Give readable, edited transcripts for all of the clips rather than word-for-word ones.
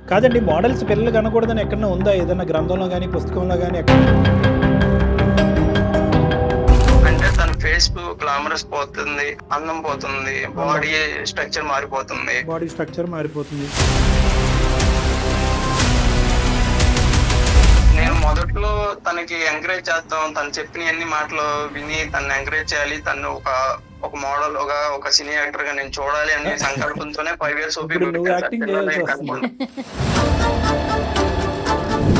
కాదండి, మోడల్స్ పిల్లలు కనకూడదని ఎక్కడన్నా ఉందా? ఏదైనా గ్రంథంలో కానీ పుస్తకంలో కానీ ఎక్కడ? అంటే తన ఫేస్ గ్లామరస్ పోతుంది, అందం పోతుంది, బాడీ స్ట్రక్చర్ మారిపోతుంది. నేను మొదట్లో తనకి ఎంకరేజ్ చేద్దాం, తను చెప్పిన అన్ని మాటలు విని తను ఎంకరేజ్ చేయాలి, తను ఒక మోడల్ ఒక సినీ యాక్టర్ గా నేను చూడాలి అనే సంకల్పంతోనే 5 years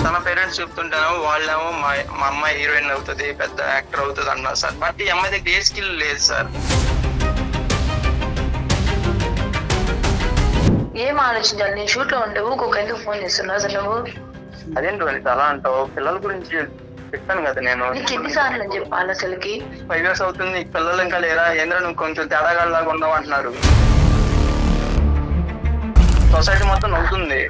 తన పేరెంట్స్ చెప్తుంటాను, వాళ్ళేమో మా అమ్మాయి హీరోయిన్ అవుతుంది, పెద్ద యాక్టర్ అవుతుంది అన్నారు సార్. బట్ ఈ అమ్మాయి దగ్గర ఏ స్కిల్ లేదు సార్. ఏం ఆలోచించాలి? నేను షూట్ లో ఉండవు ఎందుకు ఫోన్ చేస్తున్నావు అసలు నువ్వు? అదేంటి అలా అంటావు? పిల్లల గురించి చెప్పాను కదా నేను. ఎన్నిసార్లు అని చెప్పాలి అసలుకి? 5 years అవుతుంది, పిల్లలు ఇంకా లేరా? ఏంద్ర నువ్వు కొంచెం తేడాగాళ్ళలాగా ఉన్నావు అంటున్నారు. సొసైటీ మొత్తం నవ్వుతుంది.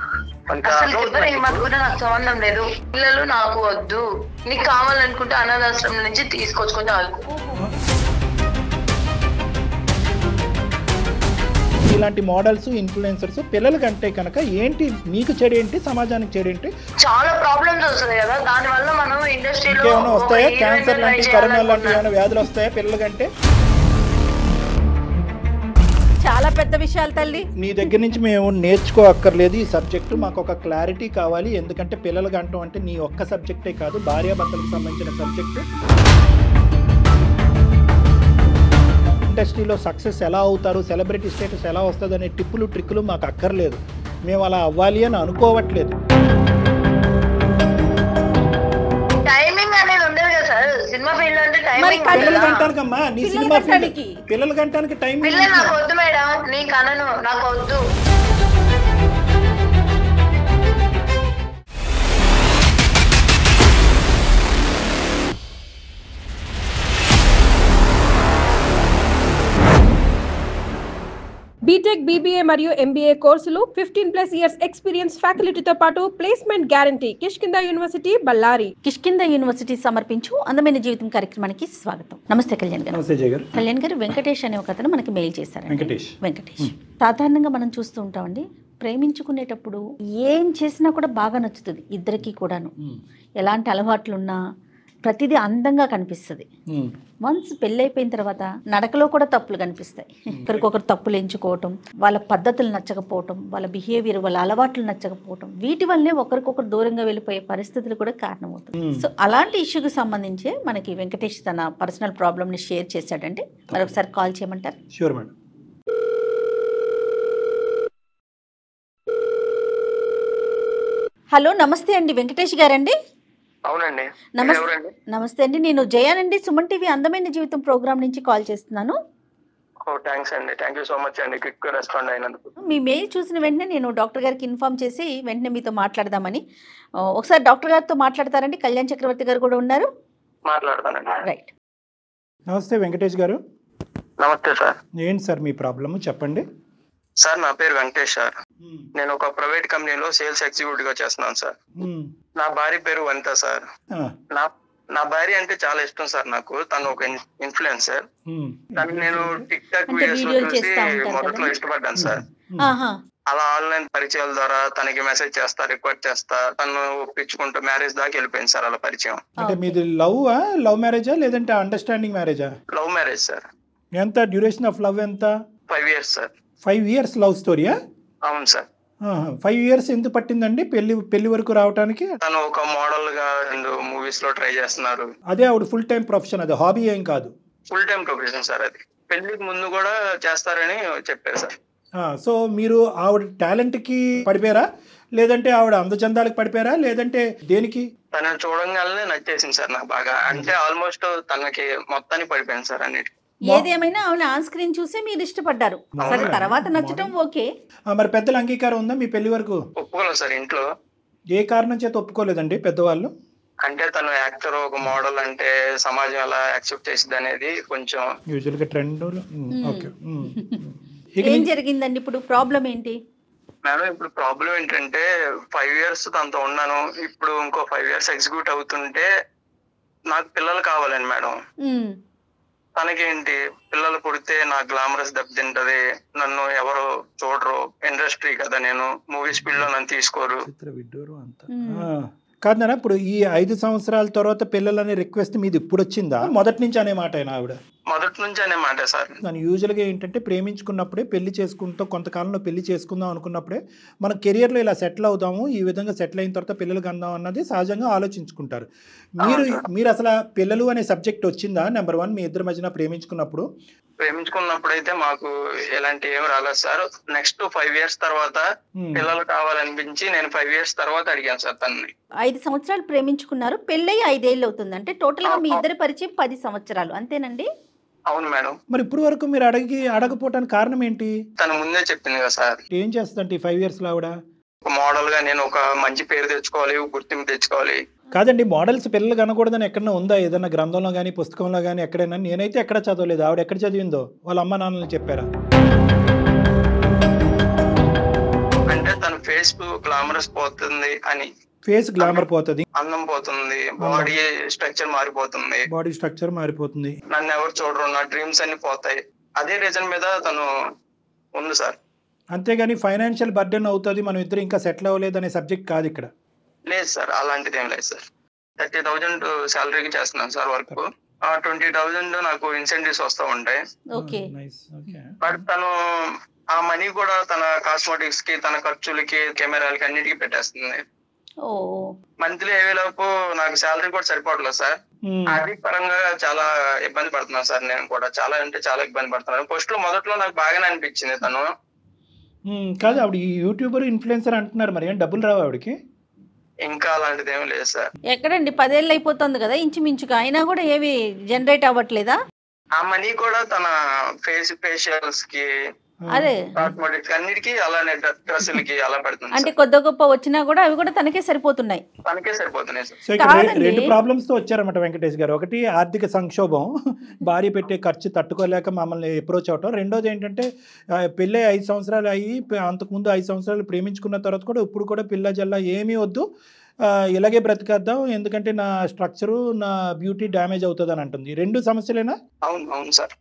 నాకు సంబంధం లేదు, పిల్లలు నాకు వద్దు, నీకు కావాలనుకుంటే అనాథాశ్రమం నుంచి తీసుకొచ్చుకుంటే ఇలాంటి మోడల్స్ ఇన్ఫ్లుయెన్సర్స్ పిల్లల కంటే కనుక ఏంటి మీకు చెడేంటి, సమాజానికి చెడేంటి? చాలా ప్రాబ్లమ్స్ వస్తాయి కదా, దాని వల్ల మనం ఇండస్ట్రీలో ఏమైనా వస్తాయా? క్యాన్సర్ లాంటి, కరోనా లాంటి ఏమైనా వ్యాధులు వస్తాయా పిల్లల కంటే? చాలా పెద్ద విషయాలు తల్లి. నీ దగ్గర నుంచి మేము నేర్చుకో అక్కర్లేదు ఈ సబ్జెక్టు, మాకు ఒక క్లారిటీ కావాలి. ఎందుకంటే పిల్లల గంటం అంటే నీ ఒక్క సబ్జెక్టే కాదు, భార్యాభర్తలకు సంబంధించిన సబ్జెక్టు. ఇండస్ట్రీలో సక్సెస్ ఎలా అవుతారు, సెలబ్రిటీ స్టేటస్ ఎలా వస్తుంది అనే టిప్పులు ట్రిక్కులు మాకు అక్కర్లేదు. మేము అలా అవ్వాలి అని అనుకోవట్లేదు. టైమింగ్ అనేది ఉండదు కదా సార్, సినిమా ఫీల్డ్ అంటే టైమింగ్. పిల్లల గంటానికమ్మా, నీ సినిమా ఫీల్డ్ పిల్లల గంటానికి టైం. పిల్లలు నాకు వద్దు మేడం, నీకు అనను, నాకు వద్దు. బీటెక్, బీబీఏ మరియు ఎంబీఏ కోర్సులు, 15+ years ఎక్స్పీరియన్స్ ఫ్యాకల్టీతో పాటు placement guarantee. Kishkindha university, Ballari. Kishkindha university సమర్పించు అందమైన జీవితం కార్యక్రమానికి స్వాగతం. నమస్తే కళ్యాణ్ గారు. నమస్తే జయ గారు. కళ్యాణ్ గారు, వెంకటేష్ అనే ఒక అతను మనకి మెయిల్ చేశారు. వెంకటేష్. సాధారణంగా మనం చూస్తూ ఉంటామండి, ప్రేమించుకునేటప్పుడు ఏం చేసినా కూడా బాగా నచ్చుతుంది ఇద్దరికి కూడాను. ఎలాంటి అలవాట్లున్నా ప్రతిదీ అందంగా కనిపిస్తుంది. వన్స్ పెళ్ళైపోయిన తర్వాత నడకలో కూడా తప్పులు కనిపిస్తాయి. ఒకరికొకరు తప్పులు ఎంచుకోవటం, వాళ్ళ పద్ధతులు నచ్చకపోవటం, వాళ్ళ బిహేవియర్, వాళ్ళ అలవాట్లు నచ్చకపోవటం, వీటి వల్లే ఒకరికొకరు దూరంగా వెళ్ళిపోయే పరిస్థితులు కూడా కారణమవుతుంది. సో అలాంటి ఇష్యూకి సంబంధించి మనకి వెంకటేష్ తన పర్సనల్ ప్రాబ్లమ్ని షేర్ చేశాడంటే మరొకసారి కాల్ చేయమంటారు? Sure madam. హలో, నమస్తే అండి, వెంకటేష్ గారండి? అవునండి. నమస్తే అండి, నేను జయానండి, సుమన్ టీవీ అందమైన జీవితం ప్రోగ్రామ్ నుంచి కాల్ చేస్తున్నాను. థ్యాంక్స్ అండి, థ్యాంక్ యూ సో మచ్ అండి, క్విక్ రెస్పాండ్ అయినందుకు. మీ మెయిల్ చూసిన వెంటనే నేను డాక్టర్ గారికి ఇన్ఫార్మ్ చేసి వెంటనే మీతో మాట్లాడదామని. ఒకసారి డాక్టర్ గారితో మాట్లాడతారండి? కళ్యాణ్ చక్రవర్తి గారు కూడా ఉన్నారు. మాట్లాడతానండి. రైట్. నమస్తే వెంకటేష్ గారు. నమస్తే సార్. ఏంటి సార్ మీ ప్రాబ్లమ్, చెప్పండి. సార్ నా పేరు వెంకటేష్ సార్. నేను ఒక ప్రైవేట్ కంపెనీలో సేల్స్ ఎగ్జిక్యూటివ్ గా చేస్తున్నాను సార్. నా భార్య పేరు వనిత సార్. నా భార్య అంటే చాలా ఇష్టం సార్ నాకు. తను ఒక ఇన్ఫ్లుయెన్సర్. తను నేను టిక్ టాక్ వీడియోస్ లో చూసి మొదట్లో ఇష్టపడ్డాను సార్. అలా ఆన్లైన్ పరిచయాల ద్వారా తనకి మెసేజ్ చేస్తా, రిక్వెస్ట్ చేస్తా, తను ఒప్పించుకుంటూ మ్యారేజ్ దాకా వెళ్ళిపోయింది సార్ అలా పరిచయం. అంటే మీది లవ్ మ్యారేజా లేదంటే అండర్స్టాండింగ్ మ్యారేజా? Love marriage sir. ఎంత డ్యూరేషన్ ఆఫ్ లవ్? ఎంత? 5 years సార్. 5 years లవ్ స్టోరీయా? అవును సార్. 5 years ఎందుకు పట్టిందండి పెళ్లి వరకు రావడానికి? తను ఒక మోడల్ గా మూవీస్ లో ట్రై చేస్తున్నారు. అదే ఆవిడ ఫుల్ టైం ప్రొఫెషన్, అది హాబీ ఏం కాదు. Full time profession sir. అది పెళ్లికి ముందు కూడా చేస్తారని చెప్పారు సార్. సో మీరు ఆవిడ టాలెంట్ కి పడిపోయారా, లేదంటే ఆవిడ అందచందాలకు పడిపోయారా, లేదంటే దేనికి? తనని చూడంగానే నచ్చేసింది సార్ నాకు బాగా. అంటే ఆల్మోస్ట్ తనకి మొత్తానికి పడిపోయింది సార్ అన్నిటి. ఏదేమైనా ఆవిడ ఆన్ స్క్రీన్ చూసి మీరు ఇష్టపడ్డారు. సరే, తర్వాత నచ్చటం ఓకే. మరి పెద్దల అంగీకారం ఉందా మీ పెళ్లి వరకు? ఒప్పుకోలేదు సార్ ఇంట్లో. ఏ కారణం చేత ఒప్పుకోలేదండి పెద్దవాళ్ళు? అంటే తను యాక్టర్, ఒక మోడల్ అంటే సమాజం ఎలా యాక్సెప్ట్ చేసింది అనేది కొంచెం యూజువల్ గా ట్రెండ్. ఏం జరిగిందండి ఇప్పుడు? ప్రాబ్లం ఏంటి మేడం? ఇప్పుడు ప్రాబ్లం ఏంటంటే 5 years తనతో ఉన్నాను. ఇప్పుడు ఇంకో 5 years ఎగ్జిక్యూట్ అవుతుంటే నాకు పిల్లలు కావాలండి మేడం. తనకేంటి, పిల్లలు పుడితే నా గ్లామరస్ దెబ్బతింటది, నన్ను ఎవరు చూడరు, ఇండస్ట్రీ కదా, నేను మూవీస్ ఫీల్డ్ లో నన్ను తీసుకోరు. కాదనా ఇప్పుడు ఈ 5 సంవత్సరాల తర్వాత పిల్లలనే రిక్వెస్ట్ మీది ఇప్పుడు వచ్చిందా, మొదటి నుంచి అనే మాట అయినా ఆవిడ? మొదటి నుంచి అనే మాట సార్. దాని యూజువల్గా ఏంటంటే ప్రేమించుకున్నప్పుడే పెళ్లి చేసుకుంటాం, కొంతకాలంలో పెళ్లి చేసుకుందాం అనుకున్నప్పుడే మన కెరియర్లో ఇలా సెటిల్ అవుదాము, ఈ విధంగా సెటిల్ అయిన తర్వాత పిల్లలకి అందాం అన్నది సహజంగా ఆలోచించుకుంటారు. మీరు అసలు పిల్లలు అనే సబ్జెక్ట్ వచ్చిందా నెంబర్ 1 మీ ఇద్దరి మధ్యన ప్రేమించుకున్నప్పుడు? ప్రేమించుకున్నప్పుడైతే మాకు ఎలాంటి ఏం రాలేదు సార్. నెక్స్ట్ 5 years తర్వాత పిల్లలు కావాలనిపించి నేను 5 years తర్వాత అడిగాను సార్ తనని. 5 సంవత్సరాలు ప్రేమించుకున్నారు, పెళ్ళయి 5 ఏళ్ళు అవుతుంది, అంటే టోటల్ గా మీ ఇద్దరి పరిచయం 10 సంవత్సరాలు అంతేనండి? అవును మేడం. మరి ఇప్పుడు వరకు మీరు అడగపోవటానికి కారణం ఏంటి? తను ముందే చెప్పింది కదా సార్. ఏం చేస్తుందంటే 5 years లో ఆవిడ ఒక మోడల్ గా నేను ఒక మంచి పేరు తెచ్చుకోవాలి, గుర్తింపు తెచ్చుకోవాలి. కాదండి, మోడల్స్ పిల్లలు కనకూడదని ఎక్కడన్నా ఉందా ఏదన్నా గ్రంథంలో కానీ పుస్తకంలో కానీ ఎక్కడైనా? నేనైతే ఎక్కడ చదవలేదు. ఆవిడ ఎక్కడ చదివిందో వాళ్ళ అమ్మ నాన్నలు చెప్పారా? అంటే తన ఫేస్ గ్లామరస్ పోతుంది అని. ఫేస్ గ్లామర్ పోతుంది, అందం పోతుంది, బాడీ స్ట్రక్చర్ మారిపోతుంది, నన్ను ఎవరు చూడరు, నా డ్రీమ్స్ అన్ని పోతాయి. అదే రీజన్ మీద తను ఉంది సార్. అంతేగాని ఫైనాన్షియల్ బర్డెన్ అవుతుంది, మనం ఇద్దరు ఇంకా సెటిల్ అవ్వలేదు అనే సబ్జెక్ట్ కాదు ఇక్కడ. లేదు సార్, అలాంటిది ఏం లేదు సార్. 30,000 శాలరీకి చేస్తున్నాను సార్ వర్క్. 20,000 నాకు ఇన్సెంటివ్స్ వస్తూ ఉంటాయి. బట్ తను ఆ మనీ కూడా తన కాస్మెటిక్స్ కి, తన ఖర్చులకి, కెమెరాలకి అన్నిటికీ పెట్టేస్తుంది. మంత్లీ 5,000 నాకు శాలరీ కూడా సరిపోవట్లేదు సార్. ఆర్థిక పరంగా చాలా ఇబ్బంది పడుతున్నాను సార్. నేను కూడా చాలా అంటే చాలా ఇబ్బంది పడుతున్నాను. ఫస్ట్ లో మొదట్లో నాకు బాగానే అనిపించింది తను. కాదు, ఆవిడ యూట్యూబర్ ఇన్ఫ్లుయెన్సర్ అంటున్నారు, మరి ఏం డబ్బులు రావు ఆవిడకి? ఇంకా అలాంటిది ఏమీ లేదు సార్. ఎక్కడండి, 10 ఏళ్ళు అయిపోతుంది కదా ఇంచుమించుగా, అయినా కూడా ఏవి జనరేట్ అవ్వట్లేదా? ఆ మనీ కూడా తన ఫేషియల్స్ కి, అదే అన్నిటికీ అలానే, డ్రెస్సులకి అలా పెడుతుంది. అంటే కొద్ది గొప్ప వచ్చినా కూడా అవి కూడా తనకే సరిపోతున్నాయి సార్. రెండు ప్రాబ్లమ్స్ తో వచ్చారన్నమాట వెంకటేష్ గారు. ఒకటి ఆర్థిక సంక్షోభం, భార్య పెట్టే ఖర్చు తట్టుకోలేక మమ్మల్ని అప్రోచ్ అవటం. రెండోది ఏంటంటే పెళ్ళి 5 సంవత్సరాలు అయ్యి, అంతకుముందు 5 సంవత్సరాలు ప్రేమించుకున్న తర్వాత కూడా ఇప్పుడు కూడా పిల్ల జల్ల ఏమీ వద్దు, ఇలాగే బ్రతికేద్దాం, ఎందుకంటే నా స్ట్రక్చరు, నా బ్యూటీ డ్యామేజ్ అవుతుంది అని అంటుంది. 2 సమస్యలేనా? అవును సార్.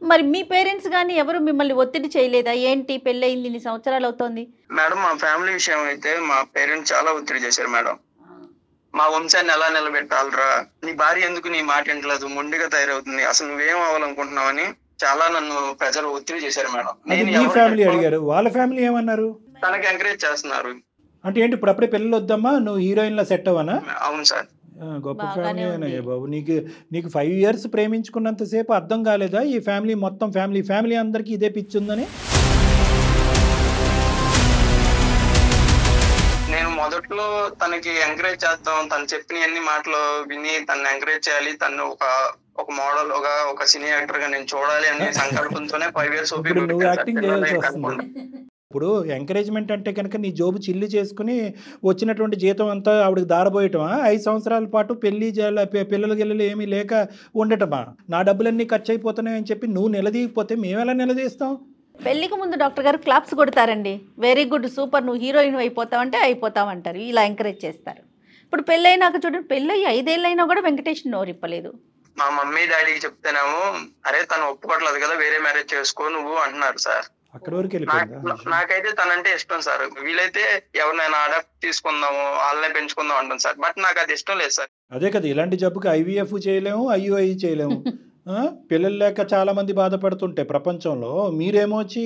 మరి మీ పేరెంట్స్ గానీ ఎవరు మిమ్మల్ని ఒత్తిడి చేయలేదా? ఏంటి పెళ్ళయింది, ఇన్ని సంవత్సరాలు అవుతోంది? మేడం, మా ఫ్యామిలీ విషయం అయితే మా పేరెంట్స్ చాలా ఒత్తిడి చేశారు మేడం. మా వంశాన్ని ఎలా నిలబెట్టాలరా, నీ భార్య ఎందుకు నీ మాట వింటలేదు, మొండిగా తయారవుతుంది, అసలు నువ్వేం అవ్వాలనుకుంటున్నావు అని చాలా నన్ను ప్రజలు ఒత్తిడి చేశారు మేడం. ఫ్యామిలీ అడిగారు, వాళ్ళ ఫ్యామిలీ ఏమన్నారు? తనకి ఎంకరేజ్ చేస్తున్నారు. అంటే ఏంటి, ఇప్పుడు అప్పుడే పెళ్ళి వద్దమ్మా, నువ్వు హీరోయిన్ లా సెట్ అవ్వనా? అవును సార్. గొప్ప ఫ్యామిలీ అన్నయ్య బాబు. నీకు 5 years ప్రేమించుకున్నంతసేపు అర్థం కాలేదా ఈ ఫ్యామిలీ మొత్తం ఫ్యామిలీ అందరికీ ఇదే పిచ్చి ఉందని? నేను మొదట్లో తనకి ఎంకరేజ్ చేద్దాం, తను చెప్పిన అన్ని మాటలు విని తను ఎంకరేజ్ చేయాలి, తను ఒక మోడల్ ఒక సినీ యాక్టర్ గా నేను చూడాలి అనే సంకల్పంతోనే 5 years నువ్వు యాక్టింగ్ చేయాల్సి వస్తుంది. ఇప్పుడు ఎంకరేజ్మెంట్ అంటే కనుక నీ జోబు చిల్లు చేసుకుని వచ్చినటువంటి జీతం అంతా ఆవిడకి దారబోయటమా? 5 సంవత్సరాల పాటు పిల్లలు గిల్లలు ఏమీ లేక ఉండటమా? నా డబ్బులన్నీ ఖర్చు అయిపోతున్నాయని చెప్పి నువ్వు నిలదీయకపోతే మేము ఎలా నిలదీస్తాం? పెళ్లికి ముందు డాక్టర్ గారు క్లాప్స్ కొడతారండి, వెరీ గుడ్, సూపర్, నువ్వు హీరోయిన్ అయిపోతావంటే అయిపోతావంటారు, ఇలా ఎంకరేజ్ చేస్తారు. ఇప్పుడు పెళ్ళైనాక చూడండి, పెళ్ళయి 5 ఏళ్ళైనా కూడా వెంకటేష్ నోరిప్పలేదు. మా మమ్మీ డాడీకి చెప్తేనేమో, అరే తను ఒప్పుకోవట్లేదు కదా, వేరే మ్యారేజ్ చేసుకో నువ్వు అంటున్నారు సార్. అక్కడ వరకు నాకైతే తనంటే ఇష్టం సార్. వీలైతే ఎవరినైనా అడాప్ట్ తీసుకుందాము, వాళ్ళనే పెంచుకుందాం అంటాను సార్. బట్ నాకు అది ఇష్టం లేదు సార్. అదే కదా, ఇలాంటి జబ్బుకి IVF చేయలేము, IUI చేయలేము. పిల్లలు లేక చాలా మంది బాధపడుతుంటే ప్రపంచంలో, మీరేమో వచ్చి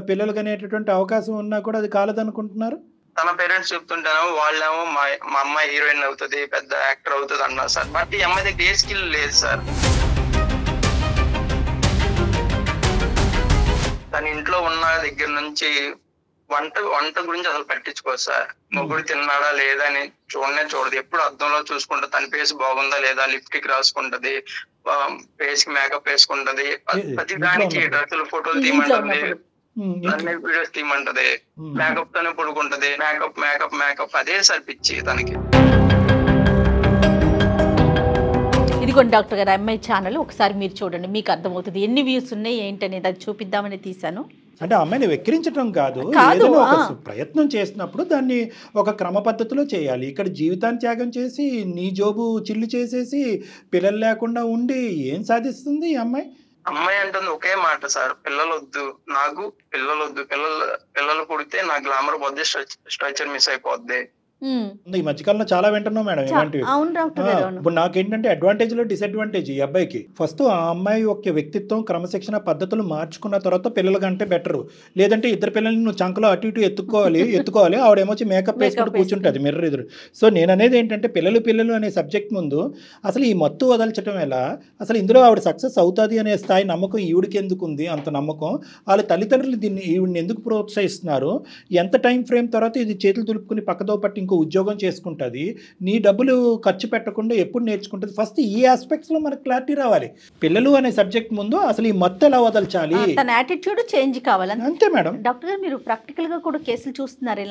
పిల్లలు కనేటటువంటి అవకాశం ఉన్నా కూడా అది కాలేదనుకుంటున్నారు. తన పేరెంట్స్ చెప్తుంటాను, వాళ్ళేమో మా అమ్మాయి హీరోయిన్ అవుతుంది, పెద్ద యాక్టర్ అవుతుంది అన్నారు సార్. బట్ ఈ అమ్మాయి దగ్గర ఏ స్కిల్ లేదు సార్. తన ఇంట్లో ఉన్న దగ్గర నుంచి వంట గురించి అసలు పట్టించుకోదు సార్. మొగుడు తిన్నాడా లేదా అని చూడదు. ఎప్పుడు అద్దంలో చూసుకుంటా తన ఫేస్ బాగుందా లేదా, లిప్స్టిక్ రాసుకుంటది, ఫేస్ కి మేకప్ వేసుకుంటది, ప్రతి దానికి డ్రెస్సులు ఫోటోలు తీయమంటది, అన్ని వీడియోస్ తీయమంటది, మేకప్ తోనే పడుకుంటది, మేకప్ అదే సార్ పిచ్చి తనకి. ఇదిగోండి డాక్టర్ గారు, అమ్మాయి ఛానల్ ఒకసారి మీరు చూడండి, మీకు అర్థమవుతుంది ఎన్ని వ్యూస్ ఉన్నాయి ఏంటనేది. అది చూపిద్దామని తీశాను. అంటే అమ్మాయిని వెక్కిరించడం కాదు, ఏదైనా ఒక ప్రయత్నం చేసినప్పుడు దాన్ని ఒక క్రమ పద్ధతిలో చేయాలి. ఇక్కడ జీవితాన్ని త్యాగం చేసి నీ జోబు చిల్లు చేసేసి పిల్లలు లేకుండా ఉండి ఏం సాధిస్తుంది ఈ అమ్మాయి? అమ్మాయి అంటుంది ఒకే మాట సార్, పిల్లలు వద్దు నాకు, పిల్లలు వద్దు, పిల్లలు పుడితే నా గ్లామర్ పోద్ది, స్ట్రక్చర్ మిస్ అయిపోద్ది. ఈ మధ్యకాలంలో చాలా వింటున్నాం మేడం ఇలాంటివి. ఇప్పుడు నాకేంటంటే అడ్వాంటేజ్ లో డిసడ్వాంటేజ్. ఈ అబ్బాయికి ఫస్ట్ ఆ అమ్మాయి యొక్క వ్యక్తిత్వం, క్రమశిక్షణ పద్ధతులు మార్చుకున్న తర్వాత పిల్లల కంటే బెటర్. లేదంటే ఇద్దరు పిల్లల్ని నువ్వు చంకలో అటు ఇటు ఎత్తుకోవాలి ఆవిడేమొచ్చి మేకప్ వేసుకుంటూ కూర్చుంటుంది మిర్రర్ ఎదురు. సో నేను అనేది ఏంటంటే పిల్లలు అనే సబ్జెక్ట్ ముందు అసలు ఈ మత్తు వదల్చడం ఎలా, అసలు ఇందులో ఆవిడ సక్సెస్ అవుతుంది అనే స్థాయి నమ్మకం ఈవిడికి ఎందుకు ఉంది అంత నమ్మకం, వాళ్ళ తల్లిదండ్రులు దీన్ని ఈవిడిని ఎందుకు ప్రోత్సహిస్తున్నారు, ఎంత టైం ఫ్రేమ్ తర్వాత ఇది చేతులు దులుపుకుని పక్కదో పట్టి ఉద్యోగం చేసుకుంటుంది, నీ డబ్బులు ఖర్చు పెట్టకుండా ఎప్పుడు నేర్చుకుంటుంది. ఫస్ట్ ఈ ఆస్పెక్ట్స్ లో మనకు క్లారిటీ రావాలి. పిల్లలు అనే సబ్జెక్ట్ ముందు అసలు ఈ మత్తు ఎలా వదల్చాలి, తన యాటిట్యూడ్ చేంజ్ కావాలి అంతే మేడం. డాక్టర్ గారు మీరు ప్రాక్టికల్ గా కూడా కేసులు చూస్తున్నారు,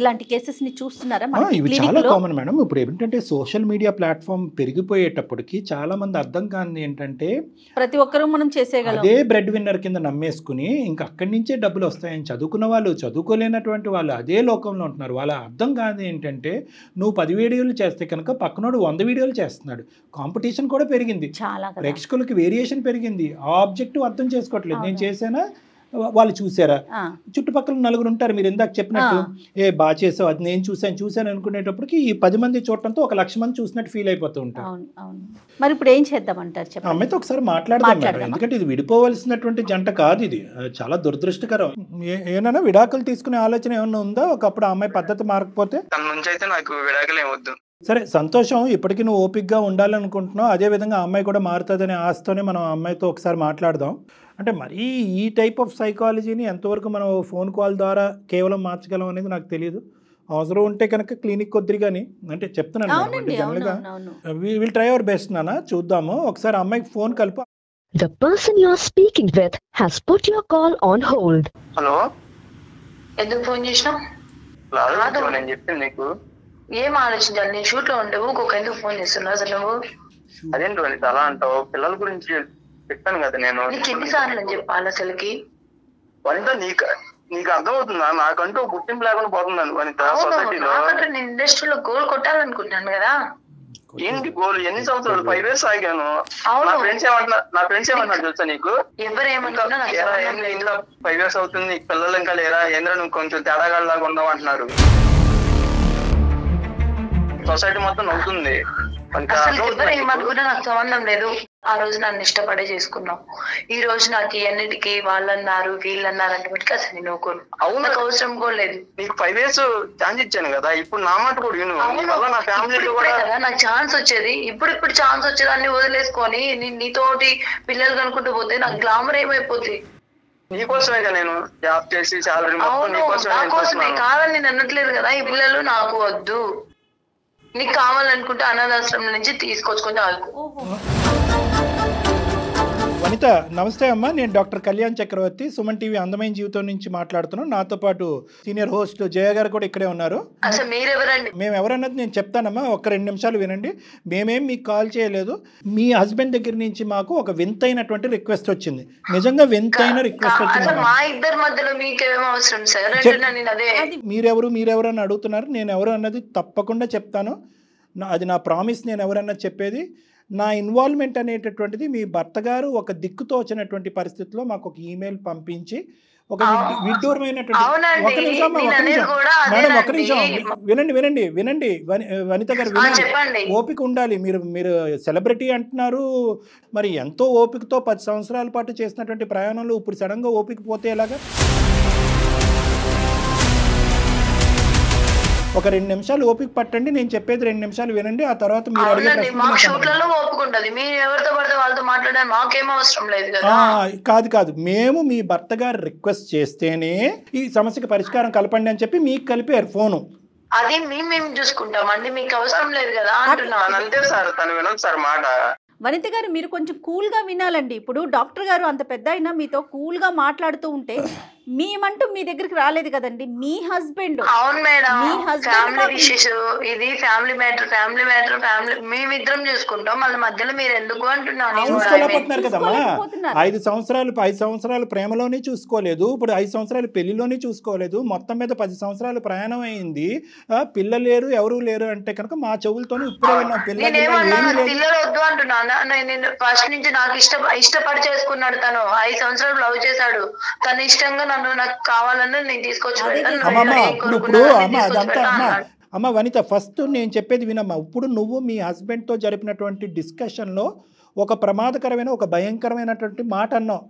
ఇలాంటి కేసెస్ ని చూస్తున్నారా? ఇవి చాలా కామన్ మేడం. ఇప్పుడు ఏంటంటే సోషల్ మీడియా ప్లాట్ఫామ్ పెరిగిపోయేటప్పటికి చాలా మంది అర్థం కాని ఏంటంటే ప్రతి ఒక్కరూ మనం చేసేయగలం, అదే బ్రెడ్ విన్నర్ కింద నమ్మేసుకుని ఇంకా అక్కడి నుంచే డబ్బులు వస్తాయని చదువుకున్న వాళ్ళు, చదువుకోలేనటువంటి వాళ్ళు అదే లోకంలో ఉంటున్నారు. వాళ్ళ అర్థం కాదు ఏంటంటే నువ్వు 10 వీడియోలు చేస్తే కనుక పక్కనోడు 100 వీడియోలు చేస్తున్నాడు. కాంపిటీషన్ కూడా పెరిగింది, ప్రేక్షకులకి వేరియేషన్ పెరిగింది. ఆ ఆబ్జెక్టివ్ అర్థం చేసుకోవట్లేదు. నేను చేశానా, వాళ్ళు చూసారా, చుట్టుపక్కల నలుగురు ఉంటారు. మీరు ఇందాక చెప్పినట్టు బాగా చేసావు, అది నేను చూశాను అనుకునేటప్పటికి ఈ 10 మంది చూడటంతో 1,00,000 మంది చూసినట్టు ఫీల్ అయిపోతూ ఉంటారు. మరి ఇప్పుడు ఏం చేద్దామంటారు? అమ్మాయితో ఒకసారి మాట్లాడదాం, ఎందుకంటే ఇది విడిపోవలసినటువంటి జంట కాదు, ఇది చాలా దురదృష్టకరం. ఏమైనా విడాకులు తీసుకునే ఆలోచన ఏమన్నా ఉందా ఒకప్పుడు ఆ అమ్మాయి పద్ధతి మారకపోతే? తన నుంచి అయితే నాకు విడాకులు ఏమొద్దు. సరే సంతోషం, ఇప్పటికీ నువ్వు ఓపిక్గా ఉండాలనుకుంటున్నావు. అదేవిధంగా ఆ అమ్మాయి కూడా మారుతుందనే ఆశతోనే మనం అమ్మాయితో ఒకసారి మాట్లాడదాం. అంటే మరీ ఈ టైప్ ఆఫ్ సైకాలజీని ఎంతవరకు మనం ఫోన్ కాల్ ద్వారా కేవలం మార్చగలం అనేది నాకు తెలియదు. అవసరం ఉంటే కనుక క్లినిక్ కొద్దిరి కానీ అంటే చెప్తున్నాను, జనరల్గా విల్ ట్రై అవర్ బెస్ట్ నాన్న, చూద్దాము. ఒకసారి అమ్మాయికి ఫోన్ కలుపు. The person you are speaking with has put your call on hold. Hello, ఎందుకు ఫోన్ చేసినావు? నేను చెప్పింది నీకు ఏం ఆలోచించాలి? నేను షూట్ లో ఉంటే ఊకొక ఎందుకు ఫోన్ చేస్తున్నావు అసలు నువ్వు? అదేంటి వనిత అలా అంటావు? పిల్లల గురించి చెప్పాను కదా నేను. నీకు ఎన్నిసార్లు అని చెప్పాలి అసలుకి? వనిత నీకు అర్థమవుతుందా? నాకంటూ గుర్తింపు లేకుండా పోతున్నాను వనిత సొసైటీలో. నేను ఇండస్ట్రీలో గోల్ కొట్టాలనుకుంటున్నాను కదా. ఏంటి గోల్? ఎన్ని సంవత్సరాలు? 5 years ఆగాను. నా ఫ్రెండ్స్ ఏమన్నా తెలుసా నీకు? ఎవరేమన్నా 5 years అవుతుంది, నీకు పిల్లలు ఇంకా లేరా, ఏంద్ర నువ్వు కొంచెం తేడాగాళ్ళలాగా ఉన్నావు అంటున్నారు. సొసైటీ మొత్తం నవ్వుతుంది. ఏమనుకున్నా నాకు సంబంధం లేదు. ఆ రోజు నన్ను ఇష్టపడే చేసుకున్నావు. ఈ రోజు నాకు అన్నిటికీ వాళ్ళన్నారు వీళ్ళన్నారు అంటే అసలు నేను ఊరుకోను. అవును, నాకు అవసరం కూడా లేదు. నీకు 5 years ఛాన్స్ ఇచ్చాను కదా, ఇప్పుడు నా మాట కూడా విను. నా ఫ్యామిలీ కూడా కదా నాకు ఛాన్స్ వచ్చేది. ఇప్పుడు ఛాన్స్ వచ్చేది అన్ని వదిలేసుకొని నీతోటి పిల్లలు కనుకుంటూ పోతే నాకు గ్లామర్ ఏమైపోతుంది? నీకోసమేగా నేను జాబ్ చేసి సాలరీ నాకోసమే కాదని నేను అనట్లేదు కదా. ఈ పిల్లలు నాకు వద్దు, నీకు కావాలనుకుంటే అనాథాశ్రమం నుంచి తీసుకొచ్చుకొని ఆడుకో. వనిత నమస్తే అమ్మా, నేను డాక్టర్ కళ్యాణ్ చక్రవర్తి, సుమన్ టీవీ అందమైన జీవితం నుంచి మాట్లాడుతున్నాను. నాతో పాటు సీనియర్ హోస్ట్ జయ గారు కూడా ఇక్కడే ఉన్నారు. అసలు మీరెవరండి? మేము ఎవరన్నది నేను చెప్తానమ్మా, ఒక 2 నిమిషాలు వినండి. మేమేం మీకు కాల్ చేయలేదు. మీ హస్బెండ్ దగ్గర నుంచి మాకు ఒక వింతైనటువంటి రిక్వెస్ట్ వచ్చింది. నిజంగా వింతైన రిక్వెస్ట్ వచ్చింది. మా ఇద్దరి మధ్యలో మీకేం అవసరం సార్? మీరెవరు అని అడుగుతున్నారు. నేను ఎవరు అన్నది తప్పకుండా చెప్తాను. అది నా ప్రామిస్. నేను ఎవరన్నది చెప్పేది. నా ఇన్వాల్వ్మెంట్ అనేటటువంటిది మీ భర్త గారు ఒక దిక్కుతోచినటువంటి పరిస్థితిలో మాకు ఒక ఈమెయిల్ పంపించి ఒక విడ్డూరమైనటువంటి వినండి వనిత గారు, వినండి. ఓపిక ఉండాలి. మీరు సెలబ్రిటీ అంటున్నారు, మరి ఎంతో ఓపికతో 10 సంవత్సరాల పాటు చేసినటువంటి ప్రయాణంలో ఇప్పుడు సడన్గా ఓపిక పోతే ఎలాగా? ఒక 2 నిమిషాలు ఓపిక పట్టండి. నేను చెప్పేది 2 నిమిషాలు వినండి. ఆ తర్వాత మీరు కాదు మేము మీ భర్త గారు రిక్వెస్ట్ చేస్తేనే ఈ సమస్యకి పరిష్కారం కలపండి అని చెప్పి మీకు కలిపారు ఫోను. అది మేము చూసుకుంటామండి, మీకు అవసరం లేదు కదా అంతే సార్. తను వినదు సార్ మాట. వనిత గారు మీరు కొంచెం కూల్గా వినాలండి. ఇప్పుడు డాక్టర్ గారు అంత పెద్ద అయినా మీతో కూల్గా మాట్లాడుతూ ఉంటే మేమంటూ మీ దగ్గరికి రాలేదు కదండి, మీ హస్బెండ్. అవును మేడం, మీ husband ఫ్యామిలీ నాకు- విషెస్ ఇది, ఫ్యామిలీ మ్యాటర్ మేమిద్దరం చూసుకుంటాం, మళ్ళీ మధ్యలో మీరు ఎందుకు అంటున్నాను. చూసుకోలేకపోతున్నారు కదమ్మా. చూసుకోలేకపోతున్నారు. 5 సంవత్సరాలు ప్రేమలోనే చూసుకోలేదు, ఇప్పుడు 5 సంవత్సరాలు పెళ్లిలోనే చూసుకోలేదు, మొత్తం మీద 10 సంవత్సరాలు ప్రయాణం అయింది. పిల్లలు లేరు, ఎవరు లేరు అంటే కనుక మా చెవులతోనే ఇప్పుడే విన్నాం. నేనేమన్నా పిల్లలు వద్దు అంటున్నా, నేను ఫస్ట్ నుంచి నాకు ఇష్టపడి చేసుకున్నాడు తను. 5 సంవత్సరాలు లవ్ చేశాడు, తన ఇష్టంగా నాకు కావాలని నేను తీసుకొచ్చి అమ్మ వనిత, ఫస్ట్ నేను చెప్పేది వినమ్మా. ఇప్పుడు నువ్వు మీ హస్బెండ్తో జరిపినటువంటి డిస్కషన్లో ఒక ప్రమాదకరమైన, ఒక భయంకరమైనటువంటి మాట అన్నావు.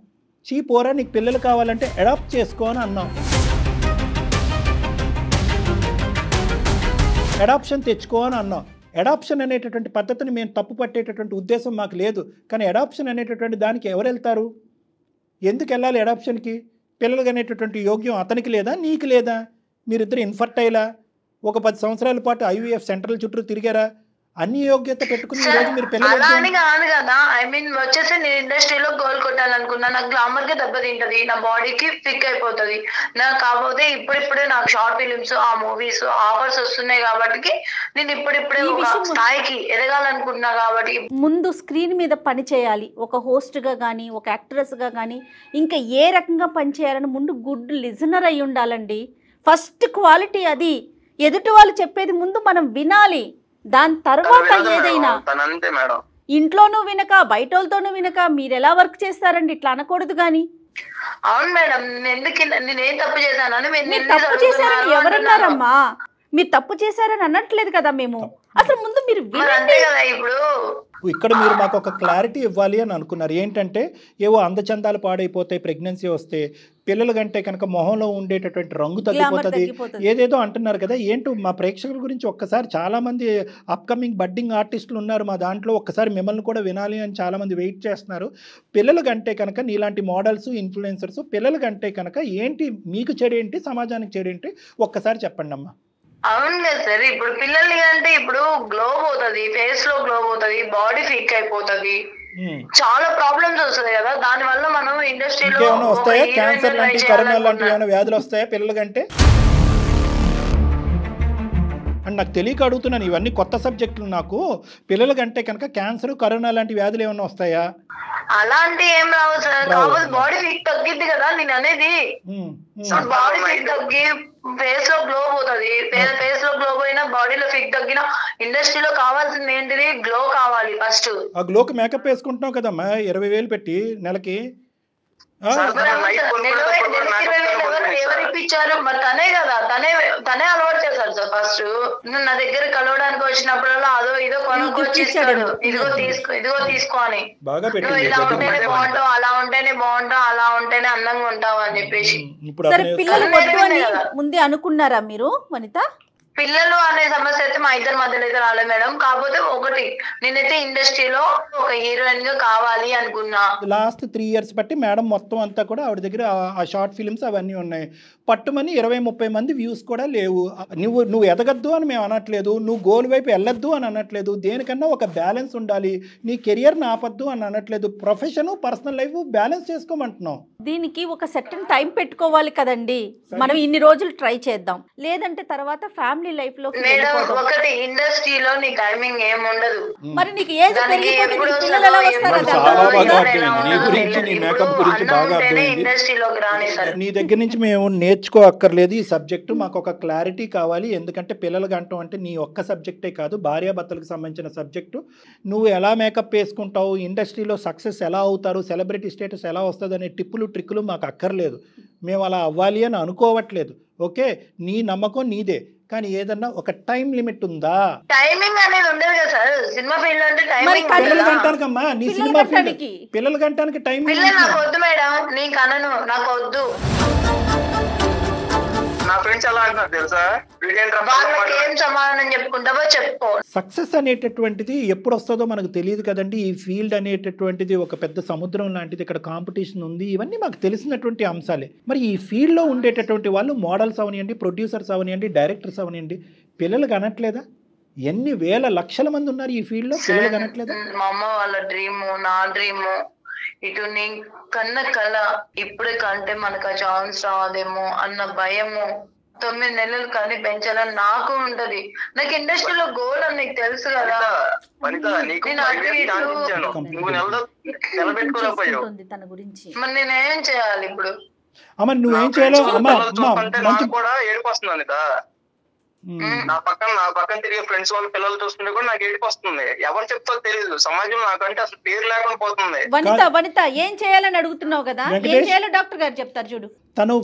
పోరా నీకు పిల్లలు కావాలంటే అడాప్ట్ చేసుకో అని అన్నావు. అడాప్షన్ తెచ్చుకో అని అన్నాం. అడాప్షన్ అనేటటువంటి పద్ధతిని మేము తప్పు పట్టేటటువంటి ఉద్దేశం మాకు లేదు. కానీ అడాప్షన్ అనేటటువంటి దానికి ఎవరు వెళ్తారు? ఎందుకు వెళ్ళాలి అడాప్షన్కి? పిల్లలు అనేటటువంటి యోగ్యం అతనికి లేదా, నీకు లేదా? మీరిద్దరు ఇన్ఫర్టైలా? ఒక 10 సంవత్సరాల పాటు IVF సెంటర్ల చుట్టూ తిరిగారా? అన్ని యోగ్యత పెట్టుకుని ఈరోజు మీరు పిల్లలు కాదు కదా. వచ్చేసి నేను ఇండస్ట్రీలో గోల్ కొట్టాలనుకున్నా, నాకు గ్లామర్ గా దెబ్బతింటది, నా బాడీకి ఫిక్ అయిపోతుంది. నాకు కాకపోతే ఇప్పుడిప్పుడే నాకు షార్ట్ ఫిలిమ్స్, ఆ మూవీస్ ఆఫర్స్ వస్తున్నాయి కాబట్టి నేను ఇప్పుడిప్పుడే ఒక స్థాయికి ఎదగాలనుకుంటున్నా. కాబట్టి ముందు స్క్రీన్ మీద పని చేయాలి, ఒక హోస్ట్ గా కానీ, ఒక యాక్ట్రెస్ గా కానీ, ఇంకా ఏ రకంగా పని చేయాలని ముందు గుడ్ లిజనర్ అయి ఉండాలండి. ఫస్ట్ క్వాలిటీ అది. ఎదుటి వాళ్ళు చెప్పేది ముందు మనం వినాలి, దాని తర్వాత ఏదైనా. ఇంట్లోనూ వినక, బయట వాళ్ళతోనూ వినక మీరు ఎలా వర్క్ చేస్తారండి? ఇట్లా అనకూడదు. గాని అవును మేడం, నేనేం తప్పు చేశానని తప్పు చేశారని ఎవరన్నారమ్మా? మీరు తప్పు చేశారని అనట్లేదు కదా మేము. అసలు ముందు మీరు అంతే కదా. ఇప్పుడు ఇక్కడ మీరు మాకు ఒక క్లారిటీ ఇవ్వాలి అని అనుకున్నారు. ఏంటంటే ఏవో అందచందాలు పాడైపోతాయి, ప్రెగ్నెన్సీ వస్తే, పిల్లల కంటే కనుక మొహంలో ఉండేటటువంటి రంగు తగ్గిపోతుంది, ఏదేదో అంటున్నారు కదా. ఏంటో మా ప్రేక్షకుల గురించి ఒక్కసారి, చాలామంది అప్కమింగ్ బడ్డింగ్ ఆర్టిస్టులు ఉన్నారు మా దాంట్లో, ఒక్కసారి మిమ్మల్ని కూడా వినాలి అని చాలామంది వెయిట్ చేస్తున్నారు. పిల్లల కంటే కనుక నీలాంటి మోడల్స్, ఇన్ఫ్లుయెన్సర్స్, పిల్లల కంటే కనుక ఏంటి మీకు చెడేంటి, సమాజానికి చెడేంటి, ఒక్కసారి చెప్పండి అమ్మా. అవును కదా సార్, ఇప్పుడు పిల్లల్ని అంటే ఇప్పుడు గ్లో పోతుంది, ఫేస్ లో గ్లో పోతుంది, బాడీ ఫిక్ అయిపోతుంది, చాలా ప్రాబ్లమ్స్ వస్తాయి కదా. దాని వల్ల మనం ఇండస్ట్రీలో వస్తాయా? క్యాన్సర్ లాంటి, కరోనా లాంటి ఏమైనా వ్యాధులు వస్తాయా పిల్లల కంటే? అండ్ నాకు తెలియక అడుగుతున్నాను, ఇవన్నీ కొత్త సబ్జెక్టులు నాకు. పిల్లల కంటే కనుక క్యాన్సర్, కరోనా లాంటి వ్యాధులు ఏమైనా వస్తాయా? అలాంటి ఏం రావు సార్, కాకపోతే బాడీ ఫిట్ తగ్గిద్ది కదా నేను అనేది. బాడీ ఫిట్ తగ్గి ఫేస్ లో గ్లో పోతుంది, ఫేస్ లో గ్లో పోయినా, బాడీలో ఫిట్ తగ్గినా, ఇండస్ట్రీలో కావాల్సింది ఏంటిది? గ్లో కావాలి ఫస్ట్. ఆ గ్లోకి మేకప్ వేసుకుంటున్నావు కదమ్మా 20,000 పెట్టి నెలకి. ఎవరు ఇప్పించారు? మరి తనే కదా, తనే అలవాటు చేశాడు సార్. ఫస్ట్ నా దగ్గర కలవడానికి వచ్చినప్పుడల్లా అదో ఇదో కొనుక్కొచ్చి ఇస్తాడు, ఇదిగో తీసుకో అని. ఇలా ఉంటేనే బాగుంటావు, అలా ఉంటేనే బాగుంటావు, అలా ఉంటేనే అందంగా ఉంటావు అని చెప్పేసి. ముందే అనుకున్నారా మీరు వనిత? పిల్లలు అనే సమస్య అయితే మా ఇద్దరి మధ్యలో అయితే రాలేదు మేడం. కాకపోతే ఒకటి, నేనైతే ఇండస్ట్రీలో ఒక హీరోయిన్ గా కావాలి అనుకున్నా. లాస్ట్ 3 years బట్టి మేడం మొత్తం అంతా కూడా ఆవిడ దగ్గర ఆ షార్ట్ ఫిలిమ్స్ అవన్నీ ఉన్నాయి. పట్టుమని 20-30 మంది వ్యూస్ కూడా లేవు. నువ్వు ఎదగద్దు అని మేము అనట్లేదు, నువ్వు గోల్ వైపు వెళ్ళొద్దు అని అనట్లేదు. దేనికన్నా ఒక బ్యాలెన్స్ ఉండాలి, నీ కెరియర్ని ఆపద్దు అని అనట్లేదు. ప్రొఫెషన్, పర్సనల్ లైఫ్ బ్యాలెన్స్ చేసుకోమంటున్నావు. దీనికి ఒక సెకండ్ టైం పెట్టుకోవాలి కదండి. మనం ఇన్ని రోజులు ట్రై చేద్దాం, లేదంటే తర్వాత ఫ్యామిలీ లైఫ్ లో ఒకటి ఇండస్ట్రీలో నీ టైమింగ్ ఏం ఉండదు. మరి నీకు ఏజ్ ఇండస్ట్రీలోకి రాని సార్. నీ దగ్గర నుంచి మేము నేర్చుకో అక్కర్లేదు ఈ సబ్జెక్టు, మాకు ఒక క్లారిటీ కావాలి. ఎందుకంటే పిల్లలు గంటం అంటే నీ ఒక్క సబ్జెక్టే కాదు, భార్యాభర్తలకు సంబంధించిన సబ్జెక్టు. నువ్వు ఎలా మేకప్ వేసుకుంటావు, ఇండస్ట్రీలో సక్సెస్ ఎలా అవుతారు, సెలబ్రిటీ స్టేటస్ ఎలా వస్తుంది అనే టిప్పులు ట్రిక్కులు మాకు అక్కర్లేదు. మేము అలా అవ్వాలి అని అనుకోవట్లేదు. ఓకే, నీ నమ్మకం నీదే, కానీ ఏదన్నా ఒక టైం లిమిట్ ఉందా? టైమింగ్ అనేది ఉండదు కదా సార్ సినిమా ఫీల్డ్ అంటే. టైమింగ్ పిల్లలు గంటానికమ్మా, నీ సినిమా ఫీల్డ్ పిల్లలు గంటానికి టైం. పిల్లలు నాకు వద్దు మేడం, నీకు అనను, నాకు వద్దు. నా ఫ్రెండ్స్ ఎలా అంటున్నారు తెలుసా, వాళ్ళకి ఏం సమాధానం చెప్పుకుంటావో చెప్పుకో. సక్సెస్ అనేటటువంటిది ఎప్పుడు వస్తుందో మనకు తెలియదు కదండి. ఈ ఫీల్డ్ అనేటటువంటిది ఒక పెద్ద సముద్రం లాంటిది, ఇక్కడ కాంపిటీషన్ ఉంది, ఇవన్నీ మాకు తెలిసినటువంటి అంశాలే. మరి ఈ ఫీల్డ్లో ఉండేటటువంటి వాళ్ళు మోడల్స్ అవనియండి, ప్రొడ్యూసర్స్ అవనియండి, డైరెక్టర్స్ అవనియండి, పిల్లలు కనట్లేదా? ఎన్ని వేల లక్షల మంది ఉన్నారు ఈ ఫీల్డ్లో, పిల్లలు కనట్లేదా? మా అమ్మ వాళ్ళ డ్రీము, నా డ్రీము, ఇటు నీ కన్న కళ ఇప్పుడే కంటే మనకు ఆ ఛాన్స్ రాదేమో అన్న భయము. 9 నెలలు కానీ పెంచాలని నాకు ఉంటది. నాకు ఇండస్ట్రీలో గోల్ అని నీకు తెలుసు కదా. తన గురించి మరి నేనేం చేయాలి ఇప్పుడు? అమ్మ నువ్వేం చేయాలో కూడా ఏడుపు వస్తుంది అనిత. నా పక్కన తిరిగే ఫ్రెండ్స్ వాళ్ళ పిల్లలు చూస్తుంటే కూడా నాకు ఏడుపు వస్తుంది. ఎవరు చెప్తారో తెలియదు. సమాజం నాకంటే అసలు పేరు లేకుండా పోతుంది. వనిత ఏం చేయాలని అడుగుతున్నావు కదా, ఏం చేయాలో డాక్టర్ గారు చెప్తారు చూడు. తను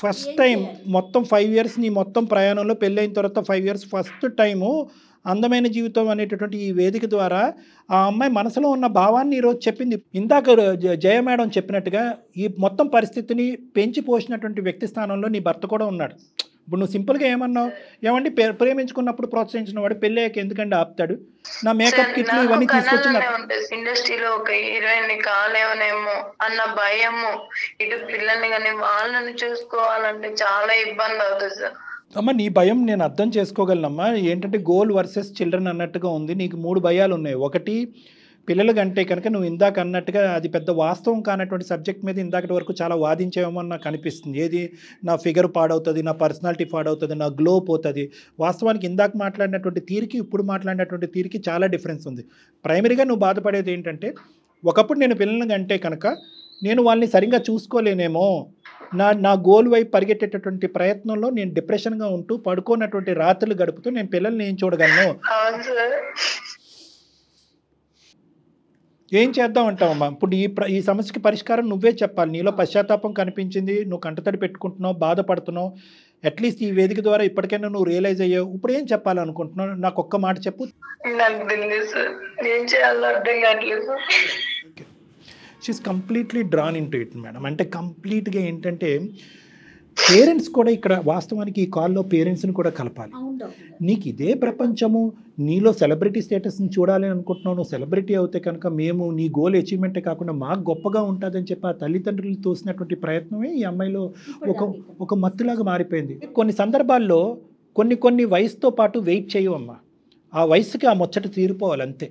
ఫస్ట్ టైం మొత్తం 5 years నీ మొత్తం ప్రయాణంలో పెళ్ళైన తర్వాత 5 years ఫస్ట్ టైము అందమైన జీవితం అనేటటువంటి ఈ వేదిక ద్వారా ఆ అమ్మాయి మనసులో ఉన్న భావాన్ని ఈరోజు చెప్పింది. ఇందాక జయ మేడం చెప్పినట్టుగా ఈ మొత్తం పరిస్థితిని పెంచి పోసినటువంటి వ్యక్తి స్థానంలో నీ భర్త కూడా ఉన్నాడు. ఇప్పుడు నువ్వు సింపుల్గా ఏమన్నావు, ఏమండి ప్రేమించుకున్నప్పుడు ప్రోత్సహించిన వాడు పెళ్ళయ్యాక ఎందుకంటే ఆపుతాడు? నా మేకప్ కిట్లు ఇవన్నీ తీసుకొచ్చి ఇండస్ట్రీలో ఒక హీరోయిన్ కాలేవనేమో అన్న భయము, ఇటు పిల్లల్ని కానీ వాళ్ళని చూసుకోవాలంటే చాలా ఇబ్బంది అవుతుంది సార్. అమ్మ నీ భయం నేను అర్థం చేసుకోగలనమ్మా. ఏంటంటే గోల్ వర్సెస్ చిల్డ్రన్ అన్నట్టుగా ఉంది. నీకు 3 భయాలు ఉన్నాయి. ఒకటి పిల్లలు కంటే కనుక నువ్వు ఇందాక అన్నట్టుగా అది పెద్ద వాస్తవం కానటువంటి సబ్జెక్ట్ మీద ఇందాకటి వరకు చాలా వాదించేమో అని నాకు అనిపిస్తుంది. ఏది నా ఫిగర్ పాడవుతుంది, నా పర్సనాలిటీ పాడవుతుంది, నా గ్లో పోతుంది. వాస్తవానికి ఇందాక మాట్లాడినటువంటి తీరికి ఇప్పుడు మాట్లాడినటువంటి తీరికి చాలా డిఫరెన్స్ ఉంది. ప్రైమరీగా నువ్వు బాధపడేది ఏంటంటే ఒకప్పుడు నేను పిల్లలను కంటే కనుక నేను వాళ్ళని సరిగ్గా చూసుకోలేనేమో, నా గోల్ వైపు పరిగెట్టేటటువంటి ప్రయత్నంలో నేను డిప్రెషన్గా ఉంటూ పడుకోనటువంటి రాత్రులు గడుపుతూ నేను పిల్లల్ని ఏం చూడగలను, ఏం చేద్దాం అంటావమ్మా? ఇప్పుడు ఈ సమస్యకి పరిష్కారం నువ్వే చెప్పాలి. నీలో పశ్చాత్తాపం కనిపించింది, నువ్వు కంటతడి పెట్టుకుంటున్నావు, బాధపడుతున్నావు. అట్లీస్ట్ ఈ వేదిక ద్వారా ఇప్పటికైనా నువ్వు రియలైజ్ అయ్యావు. ఇప్పుడు ఏం చెప్పాలనుకుంటున్నావు? నాకు ఒక్క మాట చెప్పు. She's completely drawn into it madam. అంటే కంప్లీట్గా ఏంటంటే పేరెంట్స్ కూడా ఇక్కడ వాస్తవానికి ఈ కాల్లో పేరెంట్స్ని కూడా కలపాలి. నీకు ఇదే ప్రపంచము, నీలో సెలబ్రిటీ స్టేటస్ని చూడాలి అనుకుంటున్నావు. నువ్వు సెలబ్రిటీ అవుతే కనుక మేము నీ గోల్ అచీవ్మెంటే కాకుండా మాకు గొప్పగా ఉంటుందని చెప్పి ఆ తల్లిదండ్రులు తోసినటువంటి ప్రయత్నమే ఈ అమ్మాయిలో ఒక మత్తులాగా మారిపోయింది. కొన్ని సందర్భాల్లో కొన్ని వయసుతో పాటు వెయిట్ చేయవమ్మా. ఆ వయసుకి ఆ ముచ్చట తీరిపోవాలి అంతే.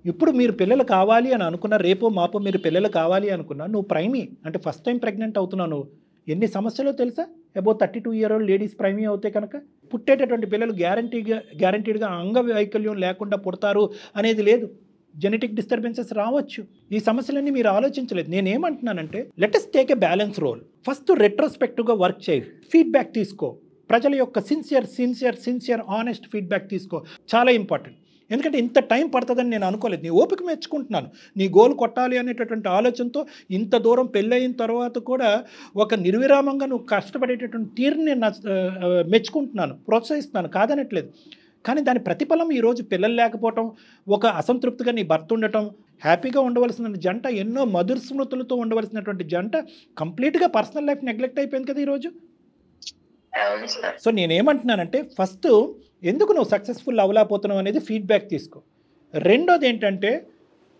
ఇప్పుడు మీరు పిల్లలు కావాలి అని అనుకున్నా, రేపో మాపో మీరు పిల్లలు కావాలి అనుకున్నా, నువ్వు ప్రైమీ అంటే ఫస్ట్ టైం ప్రెగ్నెంట్ అవుతున్నావు. నువ్వు ఎన్ని సమస్యలో తెలుసా? అబౌట్ 32-year-old లేడీస్ ప్రైమీ అవుతే కనుక పుట్టేటటువంటి పిల్లలు గ్యారంటీడ్గా అంగవైకల్యం లేకుండా పుడతారు అనేది లేదు. జెనెటిక్ డిస్టర్బెన్సెస్ రావచ్చు. ఈ సమస్యలన్నీ మీరు ఆలోచించలేదు. నేనేమంటున్నానంటే let us take a balance role. First రెట్రోస్పెక్టివ్గా వర్క్ చేయి, ఫీడ్బ్యాక్ తీసుకో. ప్రజల యొక్క సిన్సియర్ ఆనెస్ట్ ఫీడ్బ్యాక్ తీసుకో. చాలా ఇంపార్టెంట్. ఎందుకంటే ఇంత టైం పడుతుందని నేను అనుకోలేదు. నీ ఓపిక మెచ్చుకుంటున్నాను. నీ గోల్ కొట్టాలి అనేటటువంటి ఆలోచనతో ఇంత దూరం పెళ్ళయిన తర్వాత కూడా ఒక నిర్విరామంగా నువ్వు కష్టపడేటటువంటి తీరుని నేను మెచ్చుకుంటున్నాను, ప్రోత్సహిస్తున్నాను, కాదనట్లేదు. కానీ దాని ప్రతిఫలం ఈరోజు పిల్లలు లేకపోవటం, ఒక అసంతృప్తిగా నీ భర్త ఉండటం, హ్యాపీగా ఉండవలసిన జంట, ఎన్నో మధుర స్మృతులతో ఉండవలసినటువంటి జంట కంప్లీట్గా పర్సనల్ లైఫ్ నెగ్లెక్ట్ అయిపోయింది కదా ఈరోజు. సో నేనేమంటున్నానంటే ఫస్ట్ ఎందుకు నువ్వు సక్సెస్ఫుల్ అవ్వలేకపోతున్నావు అనేది ఫీడ్బ్యాక్ తీసుకో. రెండోది ఏంటంటే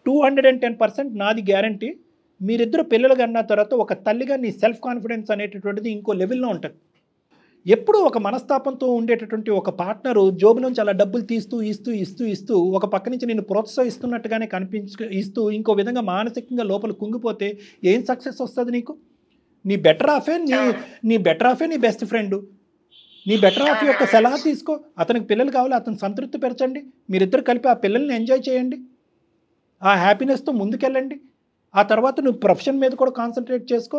210% నాది గ్యారంటీ, మీరిద్దరు పిల్లలు కన్నా తర్వాత ఒక తల్లిగా నీ సెల్ఫ్ కాన్ఫిడెన్స్ అనేటటువంటిది ఇంకో లెవెల్లో ఉంటుంది. ఎప్పుడూ ఒక మనస్తాపంతో ఉండేటటువంటి ఒక పార్ట్నరు జోబు నుంచి అలా డబ్బులు ఇస్తూ ఒక పక్క నుంచి నేను ప్రోత్సహిస్తున్నట్టుగానే ఇస్తూ ఇంకో విధంగా మానసికంగా లోపల కుంగిపోతే ఏం సక్సెస్ వస్తుంది నీకు? నీ బెటర్ ఆఫే నీ బెస్ట్ ఫ్రెండ్. నీ బెటర్ ఆఫ్ యొక్క సలహా తీసుకో. అతనికి పిల్లలు కావాలి, అతను సంతృప్తి పెరచండి. మీరిద్దరు కలిపి ఆ పిల్లల్ని ఎంజాయ్ చేయండి, ఆ హ్యాపీనెస్తో ముందుకెళ్ళండి. ఆ తర్వాత నువ్వు ప్రొఫెషన్ మీద కూడా కాన్సన్ట్రేట్ చేసుకో.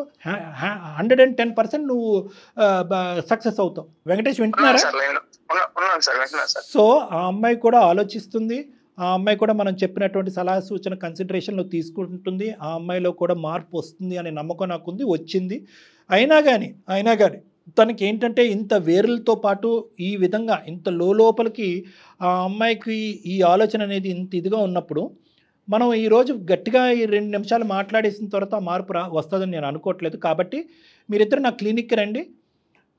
110% నువ్వు సక్సెస్ అవుతావు. వెంకటేష్ వింటున్నారా? సో ఆ అమ్మాయి కూడా ఆలోచిస్తుంది. ఆ అమ్మాయి కూడా మనం చెప్పినటువంటి సలహా సూచన కన్సిడరేషన్లో తీసుకుంటుంది. ఆ అమ్మాయిలో కూడా మార్పు వస్తుంది అనే నమ్మకం నాకుంది, వచ్చింది. అయినా కానీ తనకి ఏంటంటే ఇంత వేరులతో పాటు ఈ విధంగా ఇంత లోపలికి ఆ అమ్మాయికి ఈ ఆలోచన అనేది ఇంత ఇదిగా ఉన్నప్పుడు మనం ఈరోజు గట్టిగా ఈ 2 నిమిషాలు మాట్లాడేసిన తర్వాత మార్పు వస్తుందని నేను అనుకోవట్లేదు. కాబట్టి మీరిద్దరు నా క్లినిక్కి రండి,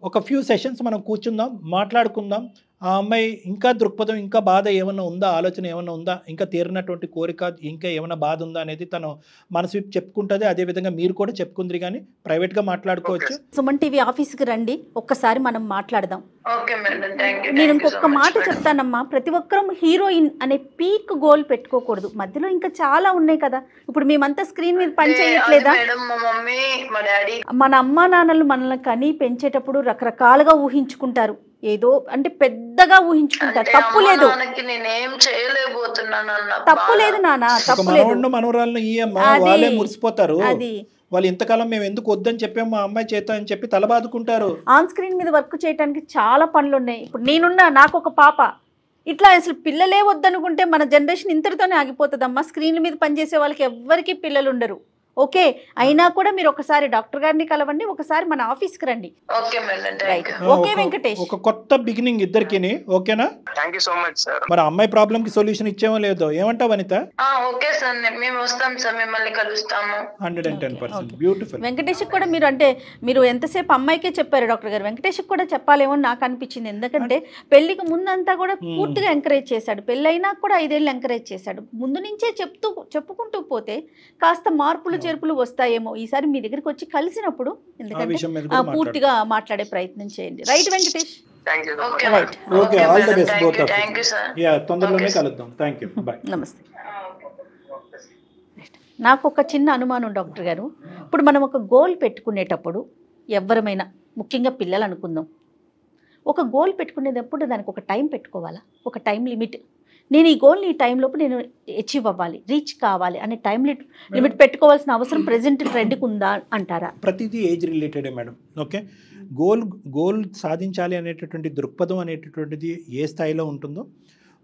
ఒక ఫ్యూ సెషన్స్ మనం కూర్చుందాం, మాట్లాడుకుందాం. ఆ అమ్మాయి ఇంకా దృక్పథం, ఇంకా బాధ ఏమన్నా ఉందా, ఆలోచన ఏమన్నా ఉందా, ఇంకా తీరినటువంటి కోరిక ఇంకా ఏమైనా బాధ ఉందా అనేది తను మనసు చెప్పుకుంటుంది. అదేవిధంగా మీరు కూడా చెప్పుకుందరు, కానీ ప్రైవేట్గా మాట్లాడుకోవచ్చు. సుమన్ టీవీ ఆఫీస్కి రండి, ఒక్కసారి మనం మాట్లాడదాం. Okay madam, thank you. నేను ఇంకొక మాట చెప్తానమ్మా, ప్రతి ఒక్కరం హీరోయిన్ అనే పీక్ గోల్ పెట్టుకోకూడదు. మధ్యలో ఇంకా చాలా ఉన్నాయి కదా. ఇప్పుడు మేమంతా స్క్రీన్ మీద పని చేయట్లేదా? మా మమ్మీ మా డాడీ, మన అమ్మా నాన్నలు మనల్ని కని పెంచేటప్పుడు రకరకాలుగా ఊహించుకుంటారు, ఏదో అంటే పెద్దగా ఊహించుకుంటారు. తప్పు లేదు, నేనేం చేయలేకపోతున్నాను, తప్పు లేదు నాన్న, తప్పు లేదు. మనవరాలను ఈ అమ్మ వాళ్ళే మురిసిపోతారు. అది వాళ్ళు ఇంతకాలం మేము ఎందుకు వద్దని చెప్పాము మా అమ్మాయి చేత అని చెప్పి తలబాదుకుంటారు. ఆన్ స్క్రీన్ మీద వర్క్ చేయడానికి చాలా పనులు ఉన్నాయి. ఇప్పుడు నేనున్నా, నాకు ఒక పాప. ఇట్లా అసలు పిల్లలే వద్దనుకుంటే మన జనరేషన్ ఇంతటితోనే ఆగిపోతుందమ్మా. స్క్రీన్ల మీద పనిచేసే వాళ్ళకి ఎవ్వరికి పిల్లలు ఉండరు. ఓకే, అయినా కూడా మీరు ఒకసారి డాక్టర్ గారిని కలవండి, ఒకసారి మన ఆఫీస్కి రండి. ఓకే వెంకటేష్, ఒక కొత్త బిగినింగ్ ఇద్దరికి. ఓకేనా? Thank you so much sir. మరి అమ్మాయి ప్రాబ్లం కి సొల్యూషన్ ఇచ్చేమో లేదో, ఏమంటావు వనిత? ఓకే సార్, మేము వస్తాం సార్, మిమ్మల్ని కలుస్తాము. 110%. బ్యూటిఫుల్. వెంకటేష్ కూడా మీరు అంటే మీరు ఎంతసేపు అమ్మాయికే చెప్పారు డాక్టర్ గారు, వెంకటేష్ కూడా చెప్పాలేమో నాకు అనిపించింది. ఎందుకంటే పెళ్లికి ముందంతా కూడా పూర్తిగా ఎంకరేజ్ చేశాడు, పెళ్ళైనా కూడా 5 ఏళ్ళు ఎంకరేజ్ చేశాడు. ముందు నుంచే చెప్పుకుంటూ పోతే కాస్త మార్పులు చేర్పులు వస్తాయేమో. ఈసారి మీ దగ్గరికి వచ్చి కలిసినప్పుడు ఎందుకంటే పూర్తిగా మాట్లాడే ప్రయత్నం చేయండి. రైట్ వెంకటేష్? నమస్తే. నాకు ఒక చిన్న అనుమానం డాక్టర్ గారు, ఇప్పుడు మనం ఒక గోల్ పెట్టుకునేటప్పుడు ఎవరమైనా, ముఖ్యంగా పిల్లలు అనుకుందాం, ఒక గోల్ పెట్టుకునేటప్పుడు దానికి ఒక టైం పెట్టుకోవాలా, ఒక టైం లిమిట్. నేను ఈ గోల్ని ఈ టైంలోపు నేను అచీవ్ అవ్వాలి, రీచ్ కావాలి అనే టైం లిమిట్ పెట్టుకోవాల్సిన అవసరం ప్రెజెంట్ ట్రెండ్కి ఉందా అంటారా? ప్రతిదీ ఏజ్ రిలేటెడే మేడం. ఓకే, గోల్ సాధించాలి అనేటటువంటి దృక్పథం అనేటటువంటిది ఏ స్థాయిలో ఉంటుందో,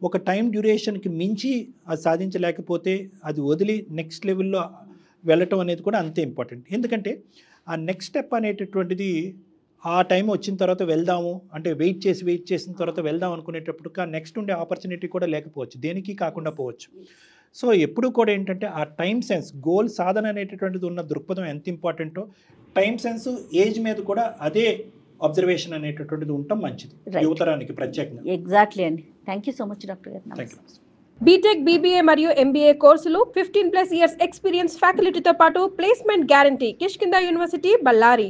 ఒక టైం డ్యూరేషన్కి మించి అది సాధించలేకపోతే అది వదిలి నెక్స్ట్ లెవెల్లో వెళ్ళటం అనేది కూడా అంతే ఇంపార్టెంట్. ఎందుకంటే ఆ నెక్స్ట్ స్టెప్ అనేటటువంటిది ఆ టైం వచ్చిన తర్వాత వెళ్దాము అంటే వెయిట్ చేసిన తర్వాత వెళ్దాం అనుకునేటప్పుడు నెక్స్ట్ ఉండే ఆపర్చునిటీ కూడా లేకపోవచ్చు, దేనికి కాకుండా పోవచ్చు. సో ఎప్పుడు కూడా ఏంటంటే ఆ టైం సెన్స్, గోల్ సాధన అనేటటువంటిది ఉన్న దృక్పథం ఎంత ఇంపార్టెంటో, టైం సెన్స్ ఏజ్ మీద కూడా అదే అబ్జర్వేషన్ అనేటటువంటిది ఉండటం మంచిది యువతరానికి ప్రత్యేకంగా. ఎగ్జాక్ట్లీ అండి. Thank you so much doctor గారు. బీటెక్, బీబీఏ మరియు ఎంబీఏ కోర్సులు 15+ ఇయర్స్ ఎక్స్పీరియన్స్ ఫ్యాకల్టీతో పాటు placement guarantee. Kishkindha university, Ballari.